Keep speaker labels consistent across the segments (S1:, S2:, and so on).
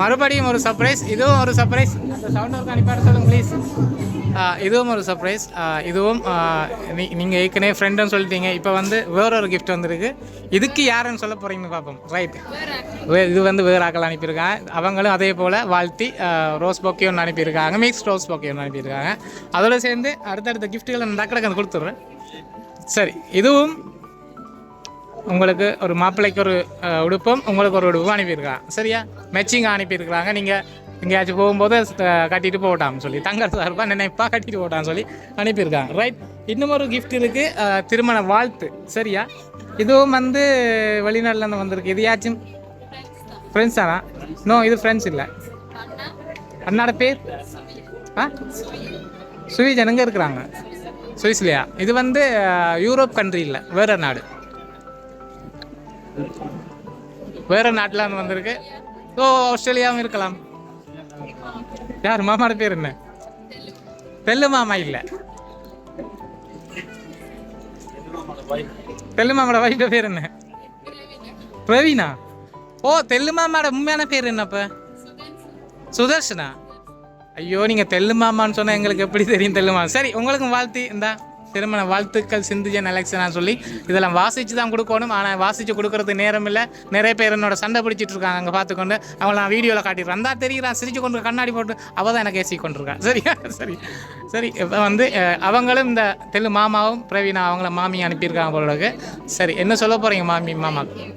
S1: மறுபடியும் ஒரு சர்ப்ரைஸ், இதுவும் ஒரு சர்ப்ரைஸ். அந்த சவுண்ட் ஒர்க் அனுப்பாட சொல்லுங்க ப்ளீஸ். இதுவும் ஒரு சர்ப்ரைஸ். இதுவும் நீங்கள் ஏற்கனவே ஃப்ரெண்டுன்னு சொல்லிட்டீங்க. இப்போ வந்து வேற ஒரு கிஃப்ட் வந்துருக்கு. இதுக்கு யாருன்னு சொல்ல போகிறீங்கன்னு பார்ப்போம். ரைட், இது வந்து வேறு ஆக்கள் அனுப்பியிருக்காங்க. அவங்களும் அதே போல் வாழ்த்தி ரோஸ் பொக்கே ஒன்று அனுப்பியிருக்காங்க, மிக்ஸ் ரோஸ் பொக்கே ஒன்று அனுப்பியிருக்காங்க. அதோடு சேர்ந்து அடுத்தடுத்த கிஃப்ட்டுகளை நான் டக்கு கொடுத்துட்றேன். சரி, இதுவும் உங்களுக்கு ஒரு மாப்பிள்ளைக்கு ஒரு உடுப்பும் உங்களுக்கு ஒரு உடுப்பும் அனுப்பியிருக்காங்க. சரியா, மேட்சிங்காக அனுப்பியிருக்கிறாங்க. நீங்கள் எங்கேயாச்சும் போகும்போது கட்டிட்டு போட்டான்னு சொல்லி, தங்கர் சார்பாக நினைப்பா கட்டிட்டு போட்டான்னு சொல்லி அனுப்பியிருக்காங்க. ரைட், இன்னும் ஒரு கிஃப்ட் இருக்குது, திருமண வாழ்த்து. சரியா, இதுவும் வந்து வெளிநாட்டிலேருந்து வந்திருக்கு. இது யாச்சும் ஃப்ரெண்ட்ஸ் தானா? நோ, இது ஃப்ரெண்ட்ஸ் இல்லை. அண்ணாட பேர் சுவிஜன். எங்கே இருக்கிறாங்க? சுவிஸ்லையா? இது வந்து யூரோப் கண்ட்ரி இல்லை, வேறு நாடு. வேறு நாட்டில் வந்திருக்கு. ஸோ ஆஸ்திரேலியாவும் இருக்கலாம். யார் மாமாவோட பேர் என்ன? தெல்லு மாமா இல்லை, தெல்லு மாமாவோட வைஃப் பேர் என்ன? பிரவீனா. ஓ, தெல்லு மாமாவோட உண்மையான பேர் என்னப்ப? சுதர்ஷனா? ஐயோ, நீங்கள் தெல்லு மாமான்னு சொன்னால் எங்களுக்கு எப்படி தெரியும் தெல்லு மாமா? சரி, உங்களுக்கும் வாழ்த்தி இந்தா திருமண வாழ்த்துக்கள் சிந்துஜன் எலெக்ஷனாக சொல்லி இதெல்லாம் வாசித்து தான் கொடுக்கணும். ஆனால் வாசித்து கொடுக்குறதுக்கு நேரம் இல்லை. நிறைய பேர் என்னோட சண்டை பிடிச்சிட்டு இருக்காங்க அங்கே பார்த்துக்கொண்டு. அவங்கள நான் வீடியோவில் காட்டிடுறேன். அந்த தெரிகிறான் சிரிச்சு கொண்டு கண்ணாடி போட்டு அவள் தான் எனக்கு ஏசி கொண்டிருக்கான். சரியா? சரி சரி, இப்போ வந்து அவங்களும் இந்த தெல்லு மாமாவும் பிரவீனா அவங்கள மாமி அனுப்பியிருக்காங்க போலக்கு. சரி, என்ன சொல்ல போகிறீங்க மாமி மாமாவுக்கு?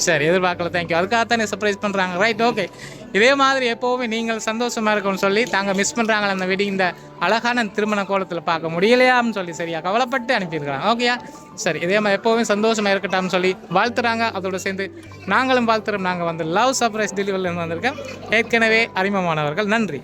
S1: சரி, எதிர்பார்க்கல. தேங்க்யூ. அதுக்காகத்தானே சர்ப்ரைஸ் பண்ணுறாங்க. Right, okay. இதே மாதிரி எப்போவுமே நீங்கள் சந்தோஷமாக இருக்கும்னு சொல்லி தாங்க மிஸ் பண்ணுறாங்களே அந்த வெட்டிங், இந்த அழகான திருமண கோலத்தில் பார்க்க முடியலையான்னு சொல்லி சரியா கவலைப்பட்டு அனுப்பியிருக்கிறாங்க. ஓகேயா? சரி, இதே மாதிரி எப்போவுமே சந்தோஷமாக இருக்கட்டாம்னு சொல்லி வாழ்த்துறாங்க. அதோடு சேர்ந்து நாங்களும் வாழ்த்துறோம். நாங்கள் வந்து லவ் சர்ப்ரைஸ் டெலிவரியில் வந்திருக்கேன். ஏற்கனவே அறிமுகமானவர்கள். நன்றி.